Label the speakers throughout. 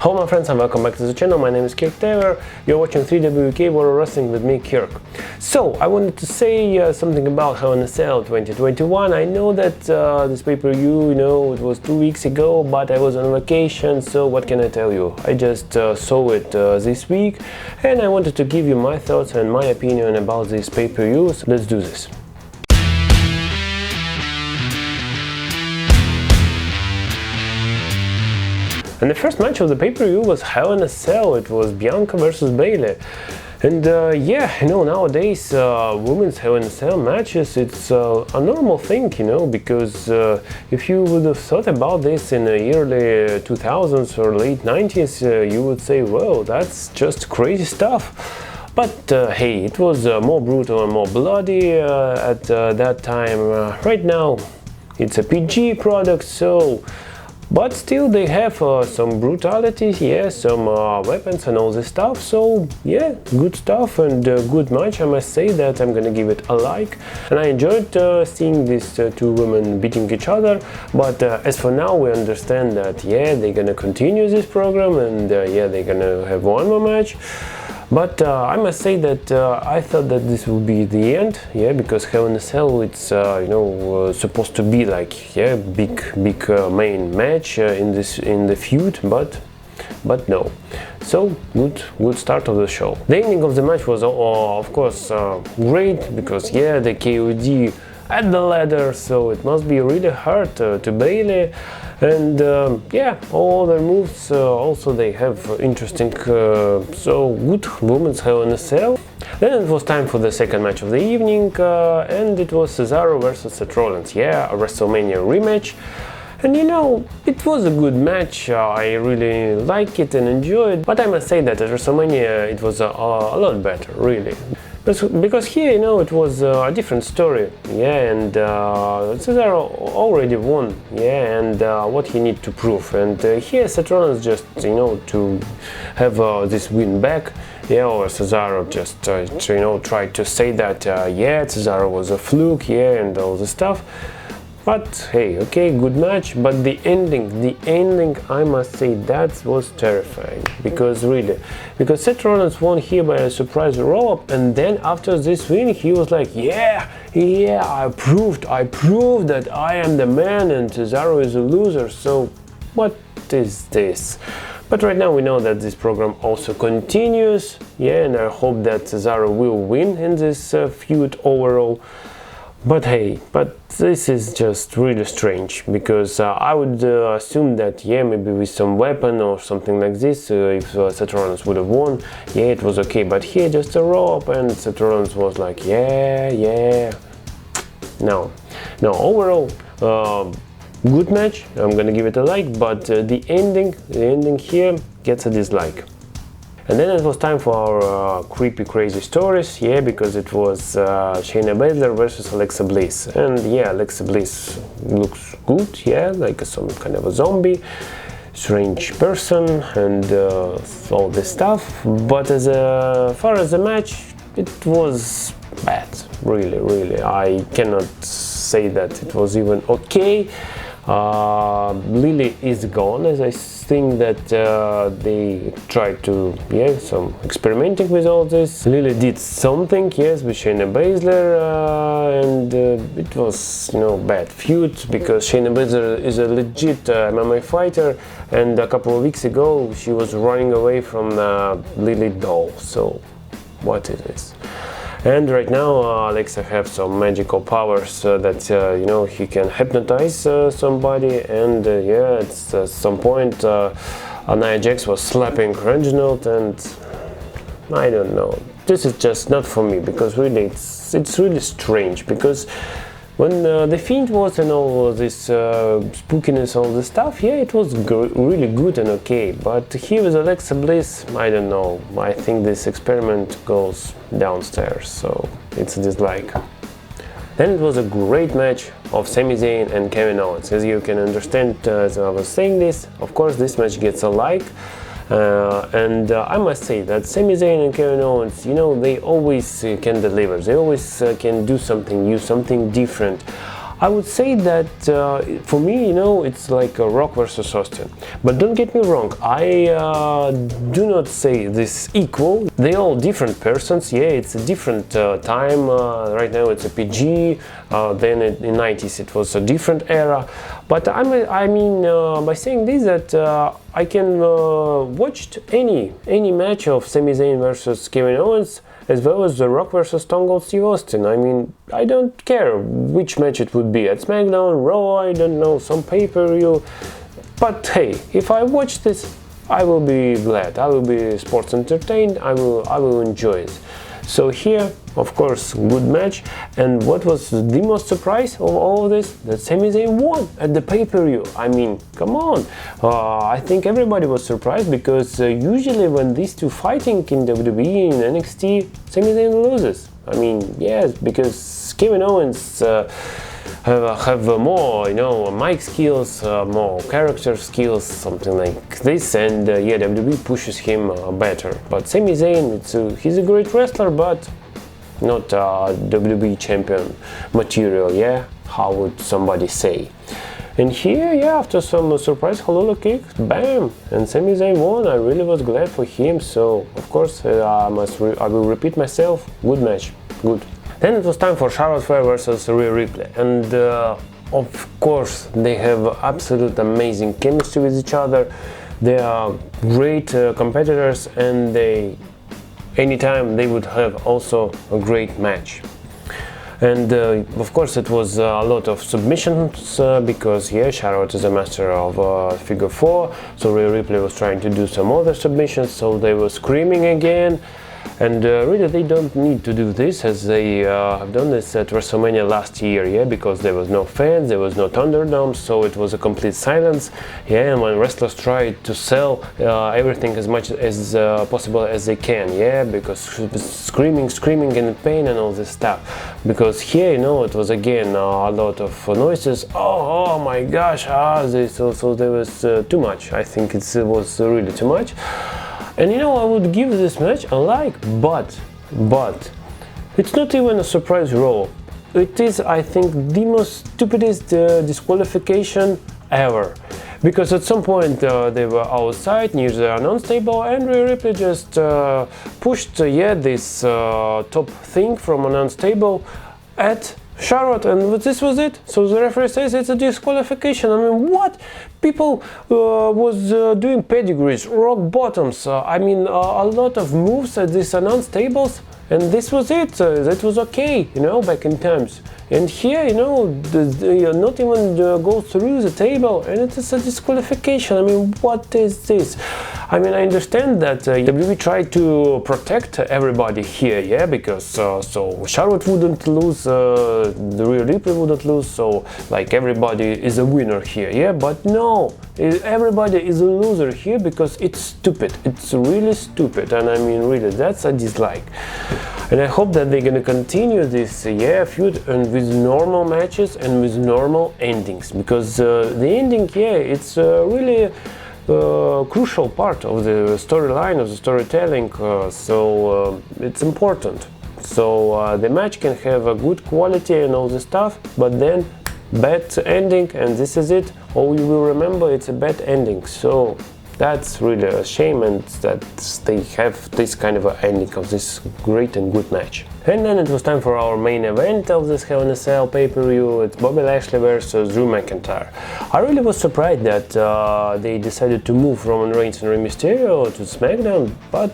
Speaker 1: Hello my friends and welcome back to the channel. My name is Kirk Taylor. You're watching 3WK World Wrestling with me, Kirk. So I wanted to say something about Hell in a Cell 2021. I know that this pay-per-view, it was 2 weeks ago, but I was on vacation, so what can I tell you? I just saw it this week and I wanted to give you my thoughts and my opinion about these pay-per-views. Let's do this. And the first match of the pay-per-view was Hell in a Cell. It was Bianca versus Bayley. And nowadays women's Hell in a Cell matches, it's a normal thing, because if you would have thought about this in the early 2000s or late 90s, you would say, well, that's just crazy stuff. But hey, it was more brutal and more bloody at that time. Right now, it's a PG product, so... But still they have some brutality, some weapons and all this stuff, so yeah, good stuff and good match. I must say that I'm gonna give it a like. And I enjoyed seeing these two women beating each other, but as for now we understand that they're gonna continue this program and they're gonna have one more match. But I must say that I thought that this will be the end, because Hell in a Cell, it's supposed to be like big main match in the feud, but no. So good start of the show. The ending of the match was of course great, because the KOD at the ladder, so it must be really hard to Bayley. And all their moves also they have interesting, so good women's Hell in a Cell. Then it was time for the second match of the evening, and it was Cesaro versus Seth Rollins, a WrestleMania rematch. And it was a good match, I really like it and enjoy it, but I must say that at WrestleMania it was a lot better, really. Because here, it was a different story, and Cesaro already won, and what he need to prove, and here Seth Rollins just, to have this win back, or Cesaro just, tried to say that, Cesaro was a fluke, and all this stuff. But hey, okay, good match, but the ending, I must say, that was terrifying, because Seth Rollins won here by a surprise roll-up, and then after this win, he was like, I proved that I am the man and Cesaro is a loser, so what is this? But right now we know that this program also continues, and I hope that Cesaro will win in this feud overall. But hey, this is just really strange, because I would assume that maybe with some weapon or something like this, if Seth Rollins would have won, it was okay. But here just a roll-up and Seth Rollins was like, No, overall, good match, I'm gonna give it a like, but the ending here gets a dislike. And then it was time for our creepy crazy stories, because it was Shayna Baszler versus Alexa Bliss. And Alexa Bliss looks good, like some kind of a zombie, strange person and all this stuff. But as far as the match, it was bad, really. I cannot say that it was even okay. Lily is gone, as I think that they tried to some experimenting with all this. Lily did something, with Shayna Baszler, and it was bad feud, because Shayna Baszler is a legit MMA fighter, and a couple of weeks ago she was running away from Lily doll. So what is this? And right now Alexa have some magical powers that he can hypnotize somebody, and at some point Nia Jax was slapping Reginald, and I don't know, this is just not for me, because really it's really strange, because when the Fiend was and all this spookiness, all this stuff, it was really good and okay. But here with Alexa Bliss, I don't know. I think this experiment goes downstairs, so it's a dislike. Then it was a great match of Sami Zayn and Kevin Owens. As you can understand, as I was saying this, of course this match gets a like. And I must say that Sami Zayn and Kevin Owens, they always can deliver. They always can do something new, something different. I would say that for me, it's like a Rock versus Austin. But don't get me wrong, I do not say this equal. They're all different persons. Yeah, it's a different time. Right now it's a PG. Then in 90s it was a different era. But I mean, by saying this, that I can watch any match of Sami Zayn versus Kevin Owens, as well as The Rock versus Stone Cold Steve Austin. I mean, I don't care which match it would be, at SmackDown, Raw, I don't know, some pay-per-view. But hey, if I watch this, I will be glad, I will be sports entertained, I will enjoy it. So here, of course, good match. And what was the most surprise of all of this? That Sami Zayn won at the pay-per-view. I mean, come on. I think everybody was surprised, because usually when these two fighting in WWE and NXT, Sami Zayn loses. I mean, yes, because Kevin Owens have more, mic skills, more character skills, something like this, and yeah, WWE pushes him better. But Sami Zayn, he's a great wrestler, but not WWE champion material, yeah? How would somebody say? And here, yeah, after some surprise Halula kicks, bam! And Sami Zayn won. I really was glad for him, so of course I will repeat myself, good match, good. Then it was time for Charlotte Flair versus Rhea Ripley, and of course they have absolute amazing chemistry with each other. They are great competitors, and anytime they would have also a great match. And of course it was a lot of submissions, because yeah, Charlotte is a master of figure 4, so Rhea Ripley was trying to do some other submissions, so they were screaming again. And really they don't need to do this, as they have done this at WrestleMania last year, yeah, because there was no fans, there was no Thunderdome, so it was a complete silence, yeah, and when wrestlers tried to sell everything as much as possible as they can, yeah, because screaming in pain and all this stuff, because here, it was again a lot of noises, oh my gosh, so there was too much. I think it was really too much. And I would give this match a like, but it's not even a surprise Raw. It is, I think, the most stupidest disqualification ever. Because at some point they were outside near the announce table, and Rhea Ripley just pushed this top thing from announce table at Charlotte, and this was it. So the referee says it's a disqualification. I mean, what? People was doing pedigrees, rock bottoms, I mean a lot of moves at these announce tables, and this was it. That was okay, back in times. And here, not even go through the table, and it is a disqualification. I mean, what is this? I mean, I understand that WWE tried to protect everybody here, yeah, because so Charlotte wouldn't lose, the Rhea Ripley wouldn't lose, so like everybody is a winner here, yeah, but no, everybody is a loser here, because it's stupid. It's really stupid, and I mean, really, that's a dislike. And I hope that they're gonna continue this feud, and with normal matches and with normal endings, because the ending, yeah, it's really crucial part of the storyline, of the storytelling, so it's important. So the match can have a good quality and all this stuff, but then bad ending, and this is it. All you will remember, it's a bad ending. So that's really a shame, and that they have this kind of an ending of this great and good match. And then it was time for our main event of this Hell in a Cell pay-per-view. It's Bobby Lashley versus Drew McIntyre. I really was surprised that they decided to move Roman Reigns and Rey Mysterio to SmackDown, but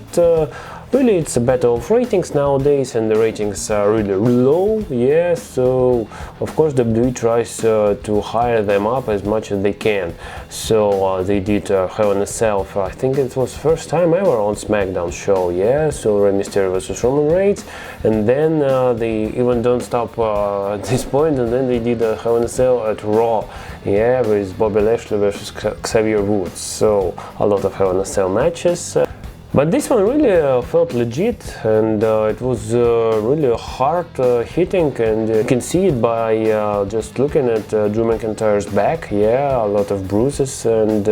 Speaker 1: really it's a battle of ratings nowadays, and the ratings are really low, yeah, so of course WWE tries to hire them up as much as they can. So they did Hell in a Cell, I think it was first time ever on SmackDown show, yeah, so Rey Mysterio versus Roman Reigns, and then they even don't stop at this point, and then they did a Hell in a Cell at Raw, yeah, with Bobby Lashley versus Xavier Woods, so a lot of Hell in a Cell matches. But this one really felt legit, and it was really hard hitting, and you can see it by just looking at Drew McIntyre's back, yeah, a lot of bruises, and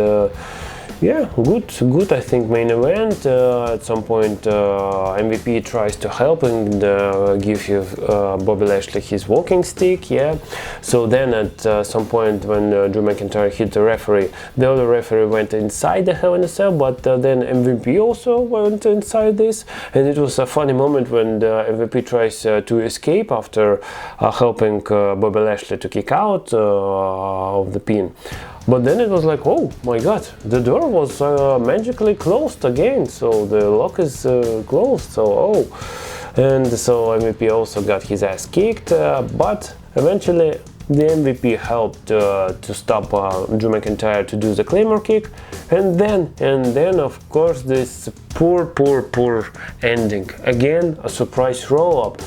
Speaker 1: yeah, good. I think main event. At some point, MVP tries to help and give you Bobby Lashley his walking stick. Yeah. So then at some point when Drew McIntyre hit the referee, the other referee went inside the Hell in a Cell, but then MVP also went inside this, and it was a funny moment when the MVP tries to escape after helping Bobby Lashley to kick out of the pin. But then it was like, oh my god, the door was magically closed again, so the lock is closed, so oh. And so MVP also got his ass kicked, but eventually the MVP helped to stop Drew McIntyre to do the Claymore kick, and then of course this poor ending. Again, a surprise roll-up.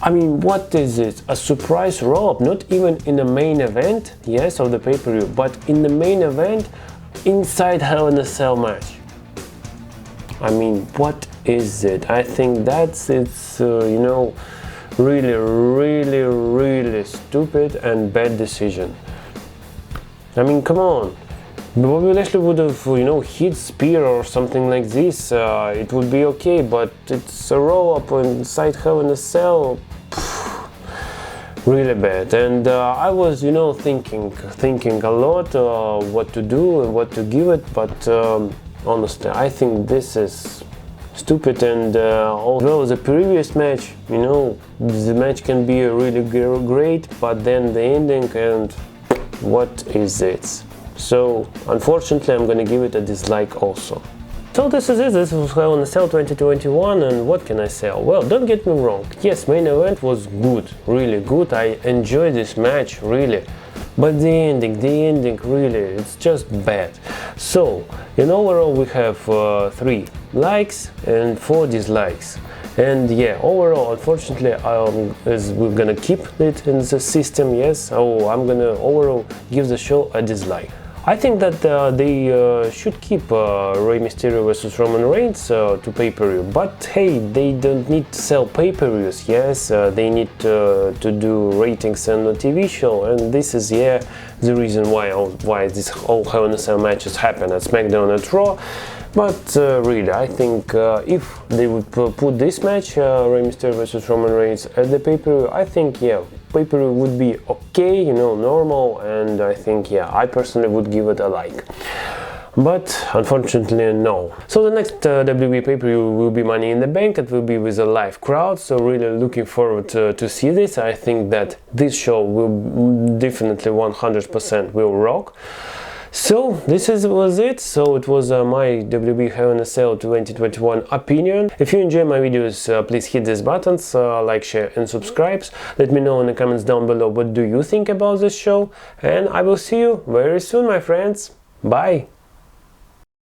Speaker 1: I mean, what is it? A surprise roll-up, not even in the main event, yes, of the pay-per-view, but in the main event inside Hell in a Cell match. I mean, what is it? I think it's you know, really stupid and bad decision. I mean, come on. Bobby Lashley would have, you know, hit spear or something like this, it would be okay, but it's a roll-up inside Hell in a Cell. Really bad. And I was, you know, thinking a lot what to do and what to give it, but honestly, I think this is stupid. And although the previous match, you know, the match can be really great, but then the ending, and what is it? So unfortunately I'm gonna give it a dislike also. So this is it, this was Hell in a Cell 2021, and what can I say? Well, don't get me wrong, yes, main event was good, really good, I enjoyed this match, really. But the ending, really, it's just bad. So, in overall we have 3 likes and 4 dislikes. And yeah, overall, unfortunately, as we're gonna keep it in the system, yes, I'm gonna overall give the show a dislike. I think that they should keep Rey Mysterio versus Roman Reigns to pay-per-view, but hey, they don't need to sell pay-per-views, yes, they need to do ratings on the TV show, and this is, yeah, the reason why this whole Hell in a Cell matches happen at SmackDown, at Raw. But really, I think if they would put this match, Rey Mysterio versus Roman Reigns, at the pay-per-view, I think, yeah, pay-per-view would be okay, you know, normal, and I think, yeah, I personally would give it a like. But unfortunately, no. So the next WWE pay-per-view will be Money in the Bank. It will be with a live crowd, so really looking forward to see this. I think that this show will definitely 100% will rock. So this was it. So it was my WWE Hell in a Cell 2021 opinion. If you enjoy my videos, please hit these buttons, like, share and subscribe. Let me know in the comments down below what do you think about this show, and I will see you very soon, my friends. Bye.